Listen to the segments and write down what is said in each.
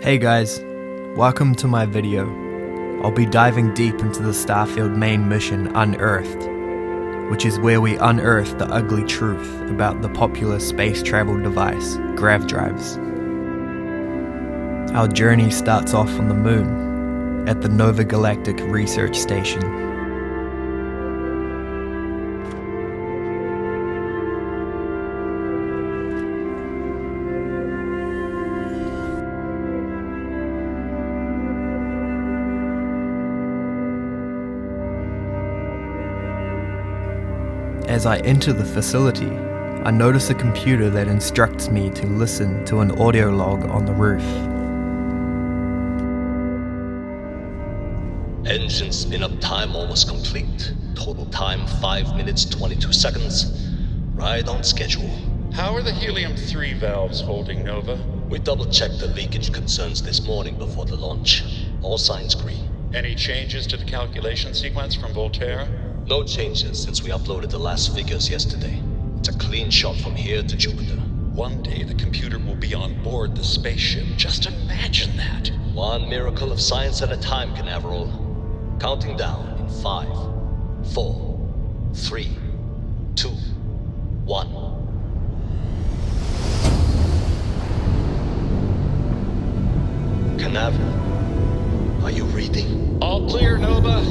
Hey guys, welcome to my video. I'll be diving deep into the Starfield main mission Unearthed, which is where we unearth the ugly truth about the popular space travel device, Grav-Drives. Our journey starts off on the moon, at the Nova Galactic Research Station. As I enter the facility, I notice a computer that instructs me to listen to an audio log on the roof. Engine spin-up time almost complete. Total time 5 minutes 22 seconds. Right on schedule. How are the helium-3 valves holding, Nova? We double-checked the leakage concerns this morning before the launch. All signs green. Any changes to the calculation sequence from Voltaire? No changes since we uploaded the last figures yesterday. It's a clean shot from here to Jupiter. One day the computer will be on board the spaceship. Just imagine that. One miracle of science at a time, Canaveral. Counting down in 5, 4, 3, 2, 1. Canaveral, are you reading? All clear, Nova.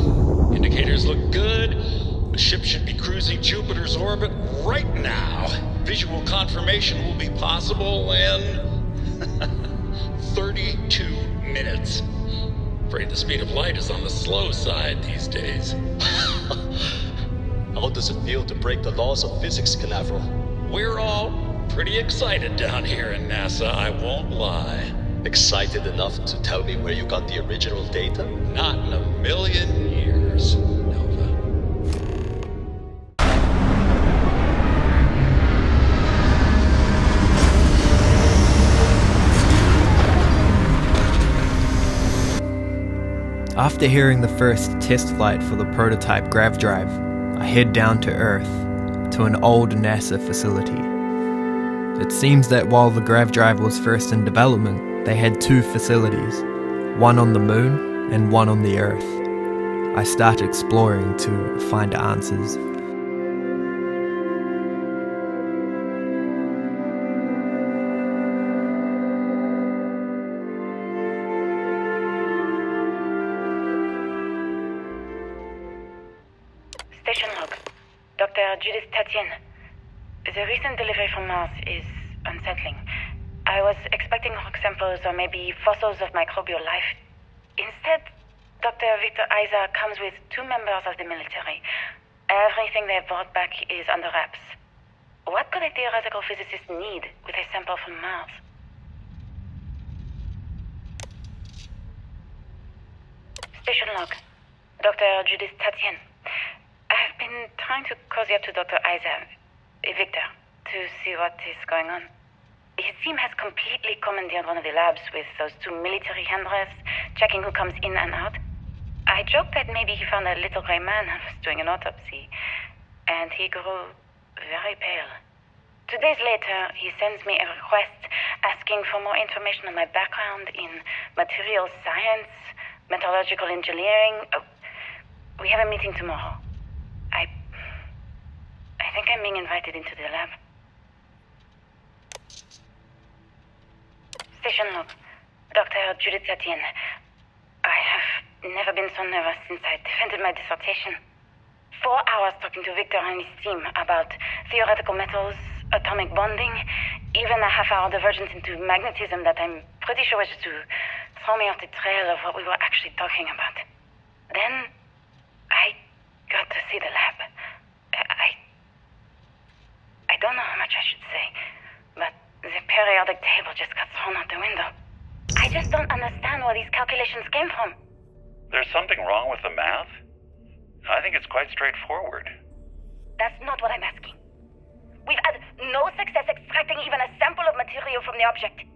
Indicators look good. The ship should be cruising Jupiter's orbit right now. Visual confirmation will be possible in 32 minutes. Afraid the speed of light is on the slow side these days. How does it feel to break the laws of physics, Canaveral? We're all pretty excited down here in NASA, I won't lie. Excited enough to tell me where you got the original data? Not in a million years, Nova. After hearing the first test flight for the prototype Grav-Drive, I head down to Earth, to an old NASA facility. It seems that while the Grav-Drive was first in development, they had two facilities, one on the moon and one on the Earth. I start exploring to find answers. Station log. Dr. Judith Tatian. The recent delivery from Mars is unsettling. I was expecting rock samples or maybe fossils of microbial life. Instead, Dr. Victor Isa comes with two members of the military. Everything they brought back is under wraps. What could a theoretical physicist need with a sample from Mars? Station log. Dr. Judith Tatian. I've been trying to cozy up to Dr. Isa, Victor, to see what is going on. His team has completely commandeered one of the labs with those two military handlers, checking who comes in and out. I joked that maybe he found a little gray man and was doing an autopsy, and he grew very pale. 2 days later, he sends me a request asking for more information on my background in materials science, metallurgical engineering. We have a meeting tomorrow. I think I'm being invited into the lab. Station log. Dr. Judith Tatian. I have never been so nervous since I defended my dissertation. 4 hours talking to Victor and his team about theoretical metals, atomic bonding, even a half-hour divergence into magnetism that I'm pretty sure was to throw me off the trail of what we were actually talking about. Then, I got to see the lab. I don't know how much I should say, but the periodic table just got thrown out the window. I just don't understand where these calculations came from. There's something wrong with the math? I think it's quite straightforward. That's not what I'm asking. We've had no success extracting even a sample of material from the object.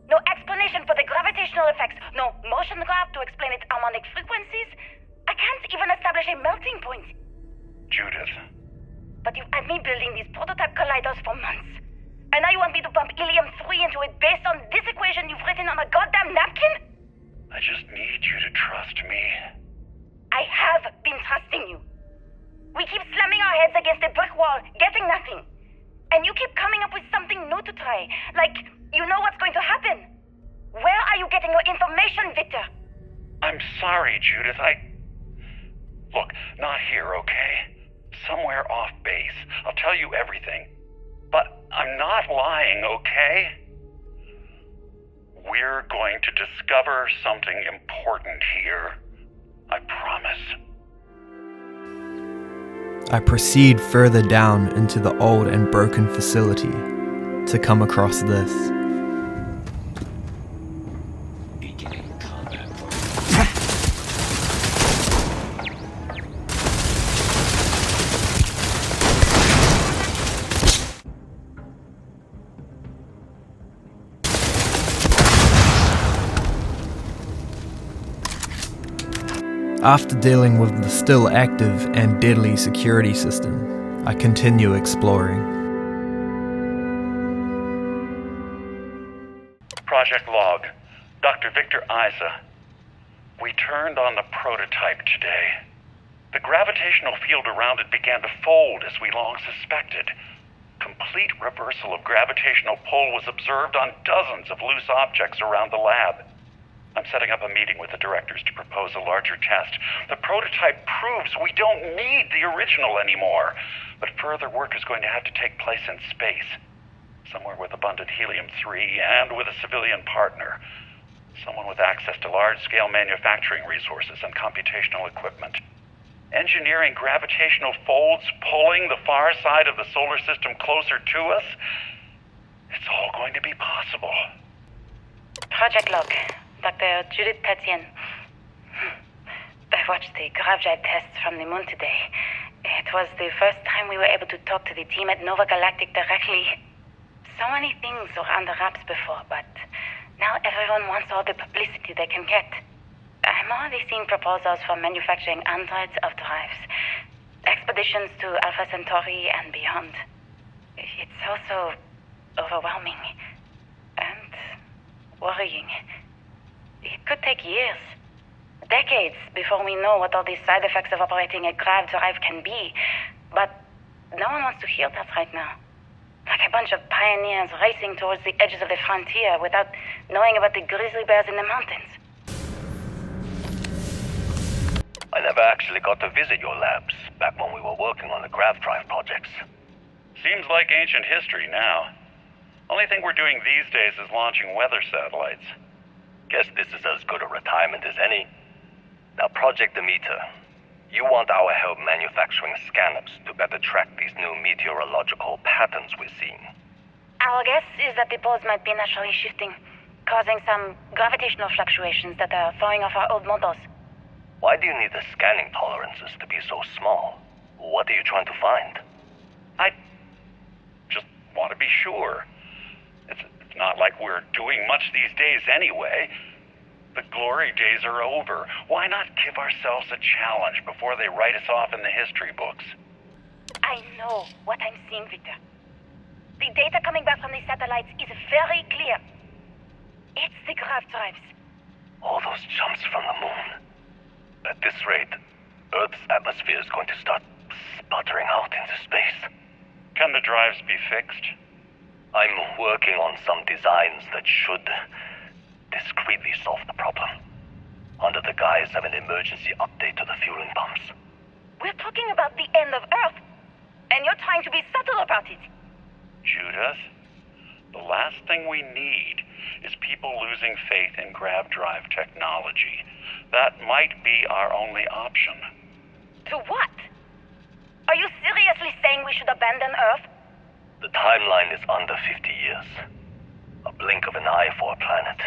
No explanation for the gravitational effects. No motion graph to explain its harmonic frequencies. I can't even establish a melting point. Judith. But you've had me building these prototype colliders for months. And now you want me to pump helium-3 into into it based on this equation you've written on a goddamn napkin? I just need you to trust me. I have been trusting you. We keep slamming our heads against a brick wall, getting nothing. And you keep coming up with something new to try. Like, you know what's going to happen. Where are you getting your information, Victor? I'm sorry, Judith. Look, not here, okay? Somewhere off base. I'll tell you everything. But I'm not lying, okay? We're going to discover something important here. I promise. I proceed further down into the old and broken facility to come across this. Beginning combat. After dealing with the still active and deadly security system, I continue exploring. Project Log, Dr. Victor Isa. We turned on the prototype today. The gravitational field around it began to fold as we long suspected. Complete reversal of gravitational pull was observed on dozens of loose objects around the lab. I'm setting up a meeting with the directors to propose a larger test. The prototype proves we don't need the original anymore, but further work is going to have to take place in space, somewhere with abundant helium-3 and with a civilian partner, someone with access to large-scale manufacturing resources and computational equipment. Engineering gravitational folds pulling the far side of the solar system closer to us, it's all going to be possible. Project Log, Dr. Judith Tatien. I watched the Grav-Drive tests from the moon today. It was the first time we were able to talk to the team at Nova Galactic directly. So many things were under wraps before, but now everyone wants all the publicity they can get. I'm already seeing proposals for manufacturing androids of drives, expeditions to Alpha Centauri and beyond. It's also overwhelming and worrying. It could take years, decades, before we know what all the side effects of operating a Grav-Drive can be. But no one wants to hear that right now. Like a bunch of pioneers racing towards the edges of the frontier without knowing about the grizzly bears in the mountains. I never actually got to visit your labs back when we were working on the Grav-Drive projects. Seems like ancient history now. Only thing we're doing these days is launching weather satellites. Guess this is as good a retirement as any. Now, Project Demeter, you want our help manufacturing scanners to better track these new meteorological patterns we're seeing. Our guess is that the poles might be naturally shifting, causing some gravitational fluctuations that are throwing off our old models. Why do you need the scanning tolerances to be so small? What are you trying to find? I just want to be sure. It's not like we're doing much these days anyway. The glory days are over. Why not give ourselves a challenge before they write us off in the history books? I know what I'm seeing, Victor. The data coming back from the satellites is very clear. It's the Grav-Drives. All those jumps from the moon. At this rate, Earth's atmosphere is going to start sputtering out into space. Can the drives be fixed? I'm working on some designs that should discreetly solve the problem, under the guise of an emergency update to the fueling pumps. We're talking about the end of Earth, and you're trying to be subtle about it. Judith, the last thing we need is people losing faith in Grav-Drive technology. That might be our only option. To what? Are you seriously saying we should abandon Earth? The timeline is under 50 years. A blink of an eye for a planet,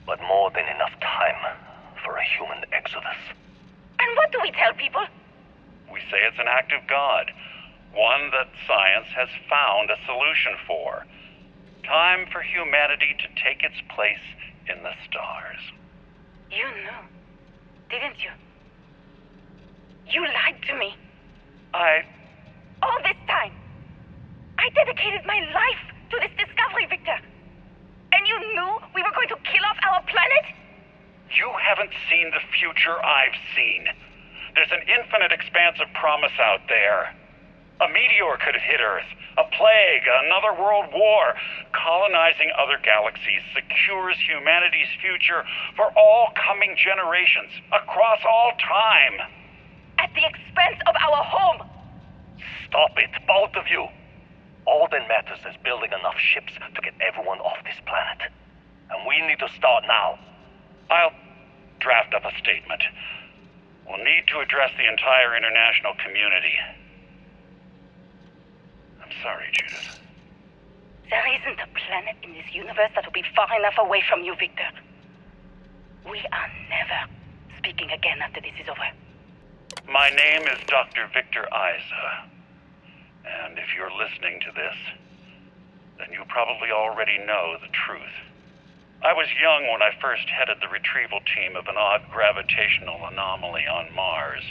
but more than enough time for a human exodus. And what do we tell people? We say it's an act of God, one that science has found a solution for. Time for humanity to take its place in the stars. You knew, didn't you? You lied to me. All this time, I dedicated my life to this discovery, Victor. you knew we were going to kill off our planet? You haven't seen the future I've seen. There's an infinite expanse of promise out there. A meteor could hit Earth, a plague, another world war. Colonizing other galaxies secures humanity's future for all coming generations, across all time. At the expense of our home. Stop it, both of you. All that matters is building enough ships to get everyone off this planet. And we need to start now. I'll draft up a statement. We'll need to address the entire international community. I'm sorry, Judith. There isn't a planet in this universe that will be far enough away from you, Victor. We are never speaking again after this is over. My name is Dr. Victor Isa. And if you're listening to this, then you probably already know the truth. I was young when I first headed the retrieval team of an odd gravitational anomaly on Mars.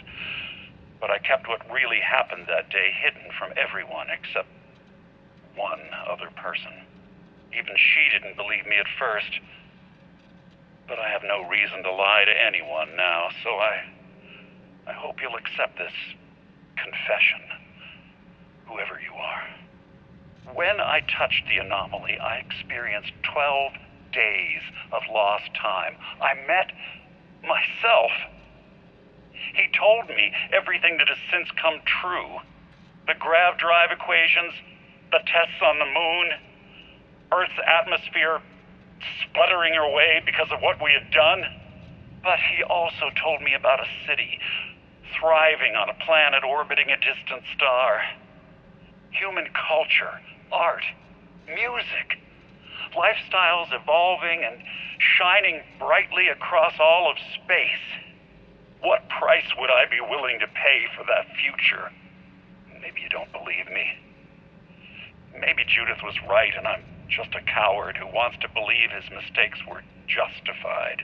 But I kept what really happened that day hidden from everyone except one other person. Even she didn't believe me at first. But I have no reason to lie to anyone now, so I hope you'll accept this confession, whoever you are. When I touched the anomaly, I experienced 12 days of lost time. I met myself. He told me everything that has since come true. The Grav-Drive equations, the tests on the moon, Earth's atmosphere sputtering away because of what we had done. But he also told me about a city thriving on a planet orbiting a distant star. Human culture, art, music, lifestyles evolving and shining brightly across all of space. What price would I be willing to pay for that future? Maybe you don't believe me. Maybe Judith was right and I'm just a coward who wants to believe his mistakes were justified.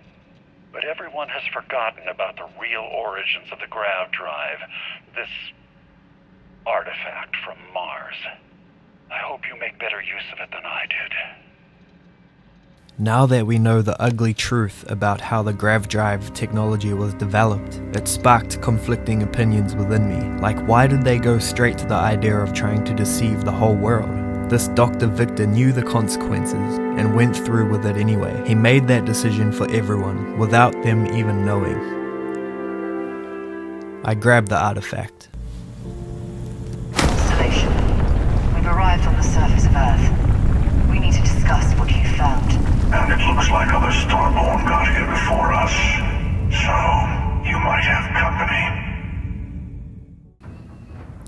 But everyone has forgotten about the real origins of the Grav-Drive, this artifact from Mars. I hope you make better use of it than I did. Now that we know the ugly truth about how the Grav-Drive technology was developed, it sparked conflicting opinions within me. Like, why did they go straight to the idea of trying to deceive the whole world? This Dr. Victor knew the consequences and went through with it anyway. He made that decision for everyone, without them even knowing. I grabbed the artifact. Installation. We've arrived on the surface of Earth. We need to discuss what you found. And it looks like other Starborn got here before us. So, you might have company.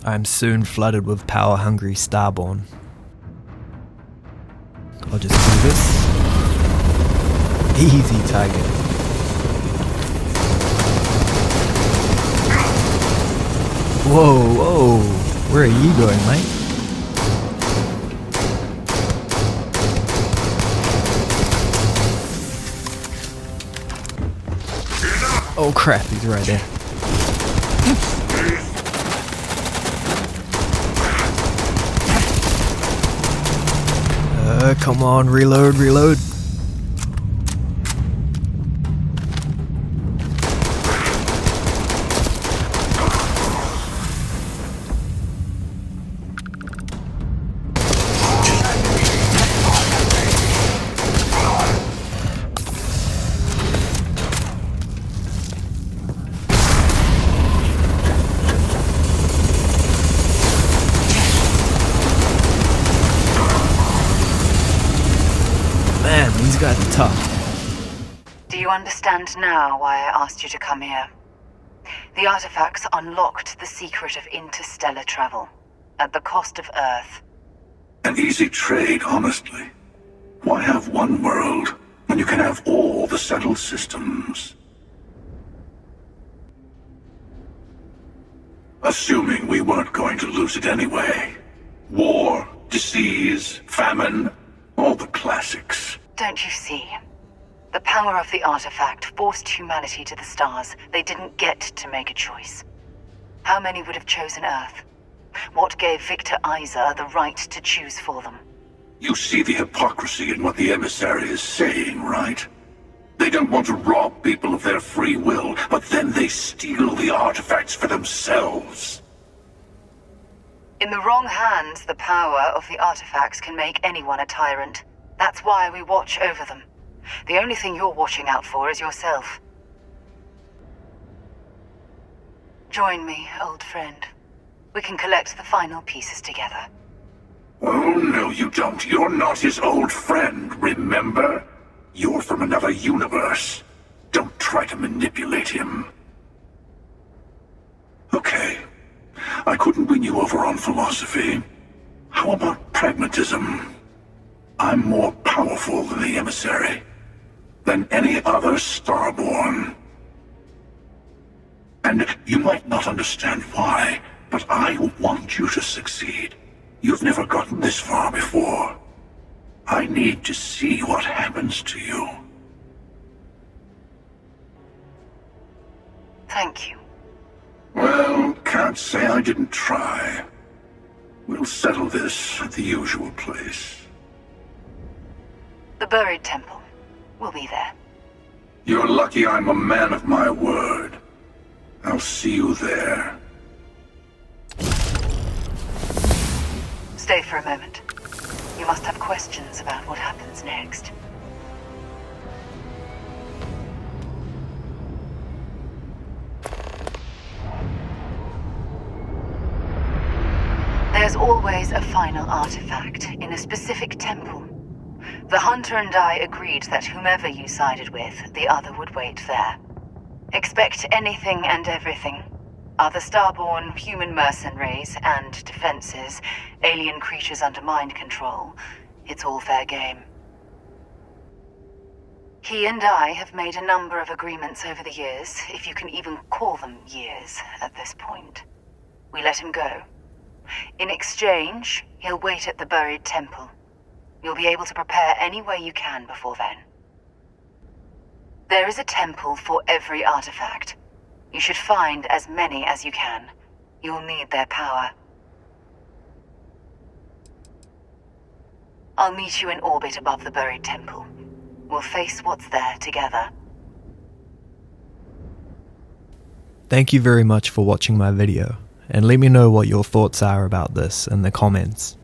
I am soon flooded with power-hungry Starborn. I'll just do this. Easy, Tiger. Whoa, whoa. Where are you going, mate? Oh crap, he's right there. Come on, reload. Man, these guys are tough. Do you understand now why I asked you to come here? The artifacts unlocked the secret of interstellar travel, at the cost of Earth. An easy trade, honestly. Why have one world when you can have all the settled systems? Assuming we weren't going to lose it anyway. War, disease, famine, all the classics. Don't you see? The power of the artifact forced humanity to the stars. They didn't get to make a choice. How many would have chosen Earth? What gave Victor Isa the right to choose for them? You see the hypocrisy in what the emissary is saying, right? They don't want to rob people of their free will, but then they steal the artifacts for themselves. In the wrong hands, the power of the artifacts can make anyone a tyrant. That's why we watch over them. The only thing you're watching out for is yourself. Join me, old friend. We can collect the final pieces together. Oh, no, you don't. You're not his old friend, remember? You're from another universe. Don't try to manipulate him. Okay. I couldn't win you over on philosophy. How about pragmatism? I'm more powerful than the emissary. Than any other Starborn. And you might not understand why, but I want you to succeed. You've never gotten this far before. I need to see what happens to you. Thank you. Well, can't say I didn't try. We'll settle this at the usual place. The buried temple. We'll be there. You're lucky I'm a man of my word. I'll see you there. Stay for a moment. You must have questions about what happens next. There's always a final artifact in a specific temple. The Hunter and I agreed that whomever you sided with, the other would wait there. Expect anything and everything. Other Starborn, human mercenaries, and defenses, alien creatures under mind control. It's all fair game. He and I have made a number of agreements over the years, if you can even call them years at this point. We let him go. In exchange, he'll wait at the buried temple. You'll be able to prepare any way you can before then. There is a temple for every artifact. You should find as many as you can. You'll need their power. I'll meet you in orbit above the buried temple. We'll face what's there together. Thank you very much for watching my video, and let me know what your thoughts are about this in the comments.